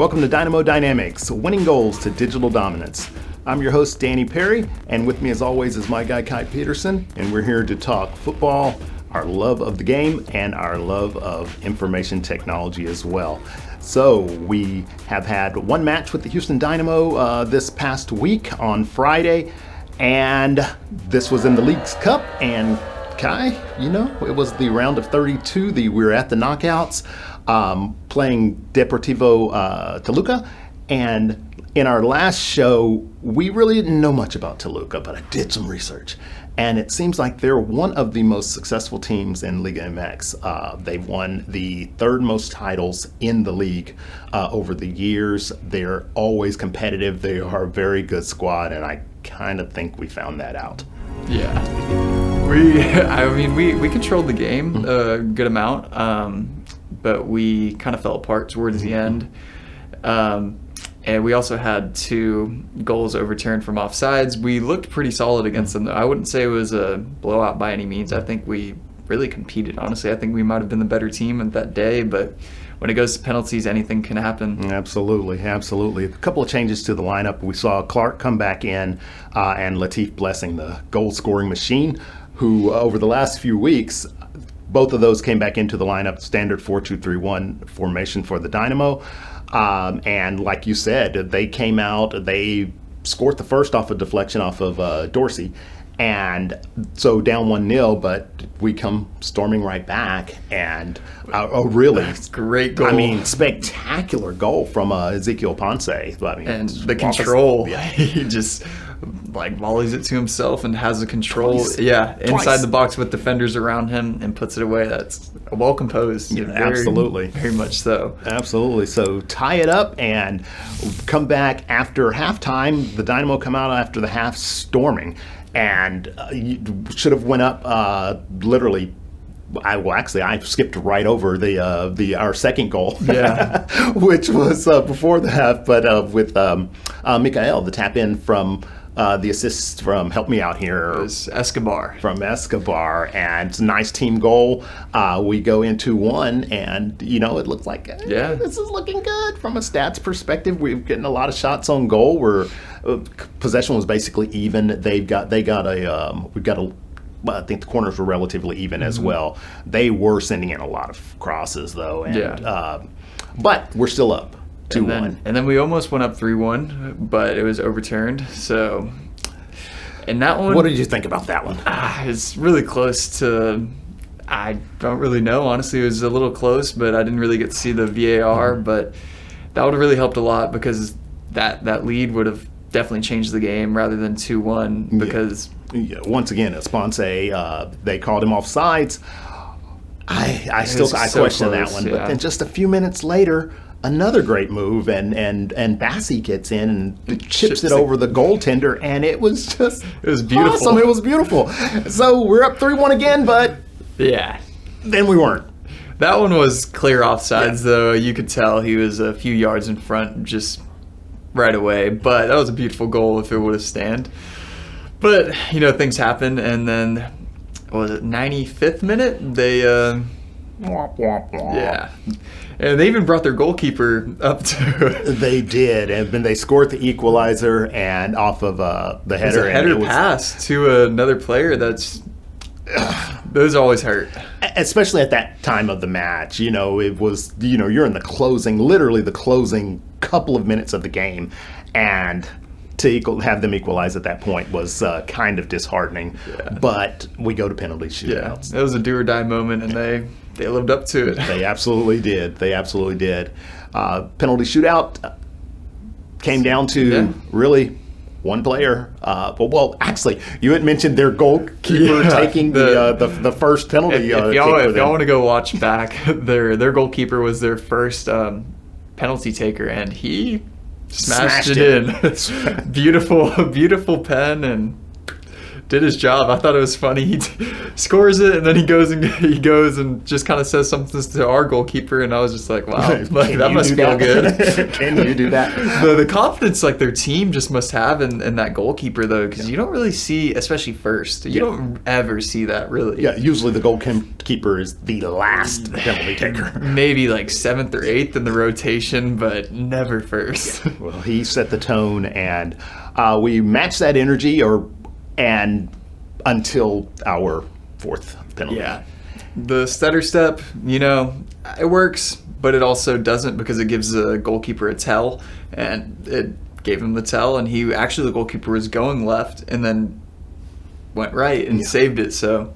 Welcome to Dynamo Dynamics, winning goals to digital dominance. I'm your host, Danny Perry, and with me as always is my guy, Peterson, and we're here to talk football, our love of the game, and our love of information technology as well. So we have had one match with the Houston Dynamo this past week on Friday, and this was in the League's Cup, and Kai, it was the round of 32. We were at the knockouts playing Deportivo Toluca, and in our last show, we really didn't know much about Toluca, but I did some research, and it seems like they're one of the most successful teams in Liga MX. They've won the third most titles in the league over the years. They're always competitive. They are a very good squad, and I kind of think we found that out. Yeah. We controlled the game a good amount, but we kind of fell apart towards the end. And we also had 2 goals overturned from offsides. We looked pretty solid against them, though. I wouldn't say it was a blowout by any means. I think we really competed, honestly. I think we might have been the better team at that day, but when it goes to penalties, anything can happen. Absolutely. A couple of changes to the lineup. We saw Clark come back in and Latif Blessing, the goal-scoring machine, who over the last few weeks, both of those came back into the lineup, standard 4-2-3-1 formation for the Dynamo. And like you said, they came out, they scored the first off a deflection off of Dorsey. And so down 1-0, but we come storming right back, and a really great goal. Spectacular goal from Ezekiel Ponce. And the control, he just volleys it to himself and has the control. Twice. Inside the box with defenders around him and puts it away. That's well composed. Absolutely. Very much so. Absolutely. So tie it up and come back after halftime. The Dynamo come out after the half storming. And should have went up literally. I skipped right over our second goal, which was before the half, but with Mikael, the tap in from the assist from help me out here. It was Escobar. From Escobar, and it's a nice team goal. We go into 1, and it looks like this is looking good from a stats perspective. We're getting a lot of shots on goal. Possession was basically even. I think the corners were relatively even as well. They were sending in a lot of crosses though, and but we're still up 2-1. And then we almost went up 3-1, but it was overturned. So, and that one. What did you think about that one? It's really close to. I don't really know. Honestly, it was a little close, but I didn't really get to see the VAR. But that would have really helped a lot, because that lead would have definitely changed the game rather than 2-1, because once again, it's Ponce. They called him offsides. I question that one, but then just a few minutes later, another great move, and Bassi gets in and chips it over the goaltender, and it was beautiful. Awesome. It was beautiful. So we're up 3-1 again, but then we weren't. That one was clear offsides, though. You could tell he was a few yards in front just right away, but that was a beautiful goal if it would have stand. But things happen, and then what was it, 95th minute? They and they even brought their goalkeeper up too. They did, and then they scored the equalizer, and off of the header. It was a header pass to another player. Those always hurt, especially at that time of the match. It was you're in literally the closing couple of minutes of the game, and to have them equalize at that point was kind of disheartening. But we go to penalty shootouts. It was a do or die moment, and they lived up to it. They absolutely did. Penalty shootout came down to really one player. Actually, you had mentioned their goalkeeper taking the first penalty. If y'all want to go watch back, their goalkeeper was their first penalty taker, and he smashed it in. Beautiful pen, and did his job. I thought it was funny. He scores it, and then he goes and just kind of says something to our goalkeeper, and I was just like, wow, like, that must feel good. Can you do that? The confidence like their team just must have in that goalkeeper, though, because you don't really see, especially first, you don't ever see that really. Yeah, usually the goalkeeper is the last penalty taker. Maybe like 7th or 8th in the rotation, but never first. Yeah. Well, he set the tone, and we matched that energy and until our 4th penalty. Yeah. The stutter step, it works, but it also doesn't, because it gives the goalkeeper a tell, and it gave him the tell, and the goalkeeper was going left and then went right and saved it. So,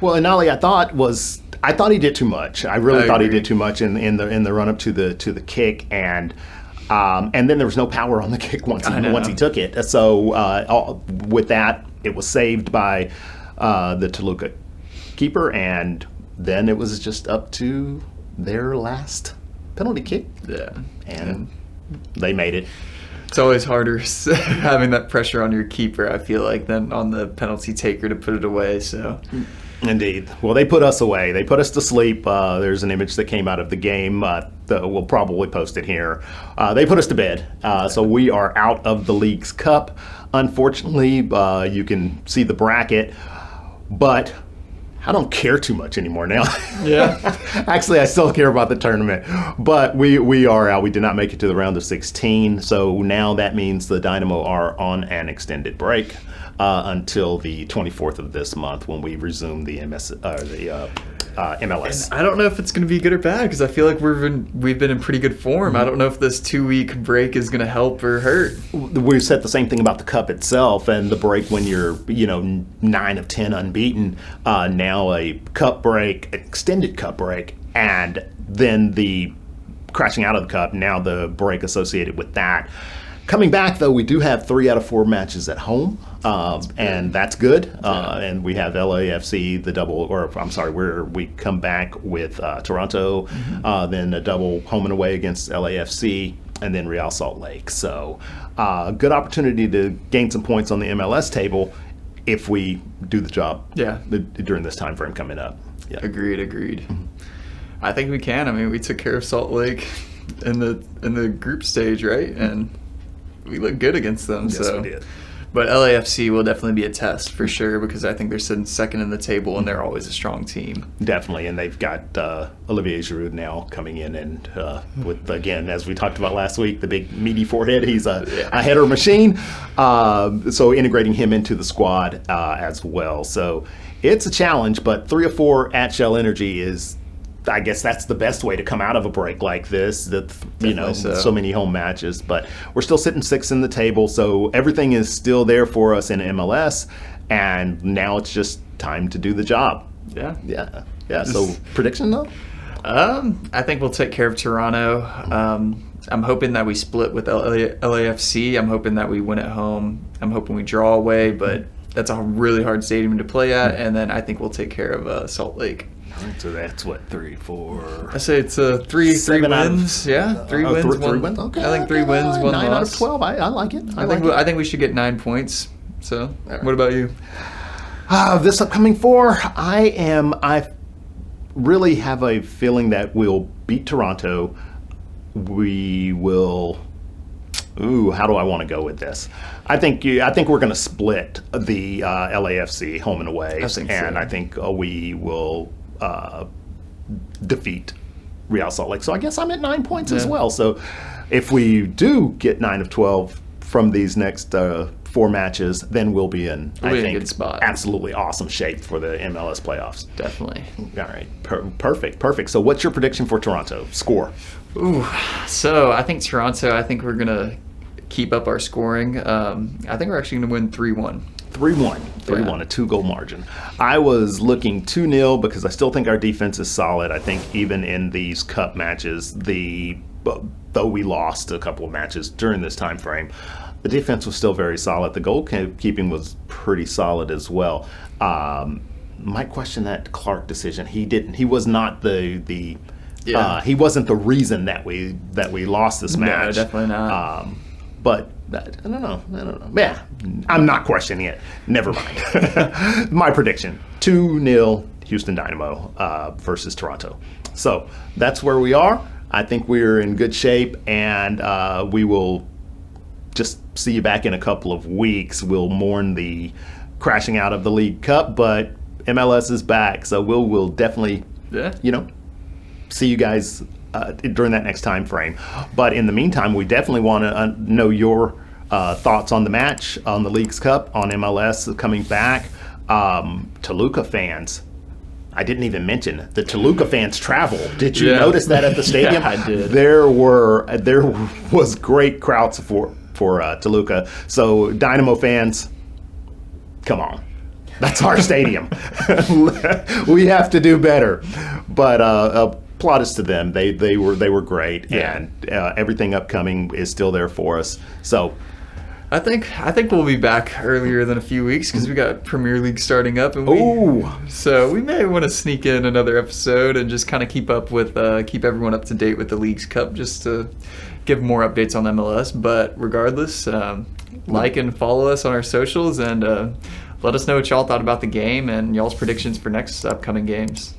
well, and Ollie, I thought he did too much. I really thought he did too much in the run up to the kick, and then there was no power on the kick once he took it. So with that, it was saved by the Toluca keeper, and then it was just up to their last penalty kick. Yeah, and they made it. It's always harder having that pressure on your keeper, I feel like, than on the penalty taker to put it away. So. Indeed. Well, they put us away. They put us to sleep. There's an image that came out of the game. We'll probably post it here. They put us to bed. So we are out of the League's Cup. Unfortunately, you can see the bracket, but I don't care too much anymore now. Yeah. Actually, I still care about the tournament, but we are out. We did not make it to the round of 16. So now that means the Dynamo are on an extended break until the 24th of this month, when we resume the MLS. And I don't know if it's going to be good or bad, because I feel like we've been in pretty good form. I don't know if this 2-week break is going to help or hurt. We said the same thing about the cup itself, and the break when you're 9 of 10 unbeaten. Now a cup break, extended cup break, and then the crashing out of the cup. Now the break associated with that. Coming back, though, we do have 3 out of 4 matches at home, and that's good. And we have LAFC, we come back with Toronto, then a double home and away against LAFC, and then Real Salt Lake. So good opportunity to gain some points on the MLS table if we do the job during this time frame coming up. Yeah. Agreed. Mm-hmm. I think we can. I mean, we took care of Salt Lake in the group stage, right? And we look good against them. Yes, we did. But LAFC will definitely be a test for sure, because I think they're sitting second in the table, and they're always a strong team. Definitely, and they've got Olivier Giroud now coming in, and with, again, as we talked about last week, the big meaty forehead. He's a header machine. So integrating him into the squad as well. So it's a challenge, but 3 or 4 at Shell Energy is, I guess that's the best way to come out of a break like this. So many home matches, but we're still sitting 6th in the table, so everything is still there for us in MLS, and now it's just time to do the job. Yeah. So prediction though? I think we'll take care of Toronto. I'm hoping that we split with LAFC. I'm hoping that we win at home. I'm hoping we draw away, but that's a really hard stadium to play at, and then I think we'll take care of Salt Lake. So that's what, 3, 4. I say it's 3 wins. 3 wins. 3 wins. Okay. I think 3 wins, 1 9 loss. out of 12. I like it. I think we should get 9 points. So, what about you? This upcoming 4, I really have a feeling that we'll beat Toronto. We will. How do I want to go with this? I think we're going to split the LAFC home and away, I think we will defeat Real Salt Lake. So I guess I'm at 9 points as well. So if we do get 9 of 12 from these next 4 matches, then we'll be in, I think, a good spot. Absolutely awesome shape for the MLS playoffs. Definitely. All right. Perfect. So what's your prediction for Toronto? Score. So I think Toronto, we're going to keep up our scoring. I think we're actually going to win 3-1. 3-1, a 2-goal margin. I was looking 2-0 because I still think our defense is solid. I think even in these cup matches, though we lost a couple of matches during this time frame, the defense was still very solid. The goalkeeping was pretty solid as well. Might question that Clark decision. He was not he wasn't the reason that we lost this match. No, definitely not. But I don't know. Yeah, I'm not questioning it. Never mind. My prediction, 2-0 Houston Dynamo versus Toronto. So that's where we are. I think we're in good shape, and we will just see you back in a couple of weeks. We'll mourn the crashing out of the League Cup, but MLS is back, so we'll definitely, see you guys during that next time frame. But in the meantime, we definitely want to know your thoughts on the match, on the League's Cup, on MLS coming back. Toluca fans, I didn't even mention the Toluca fans travel. Did you notice that at the stadium? Yeah, I did. There was great crowd support for Toluca. So Dynamo fans, come on. That's our stadium. We have to do better. But plaudits to them. They were great, and everything upcoming is still there for us. So I think we'll be back earlier than a few weeks because we got Premier League starting up, and so we may want to sneak in another episode and just kind of keep everyone up to date with the League's Cup, just to give more updates on MLS. But regardless, like and follow us on our socials, and let us know what y'all thought about the game and y'all's predictions for next upcoming games.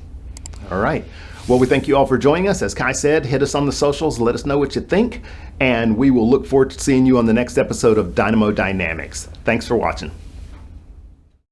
All right. Well, we thank you all for joining us. As Kai said, hit us on the socials, let us know what you think, and we will look forward to seeing you on the next episode of Dynamo Dynamics. Thanks for watching.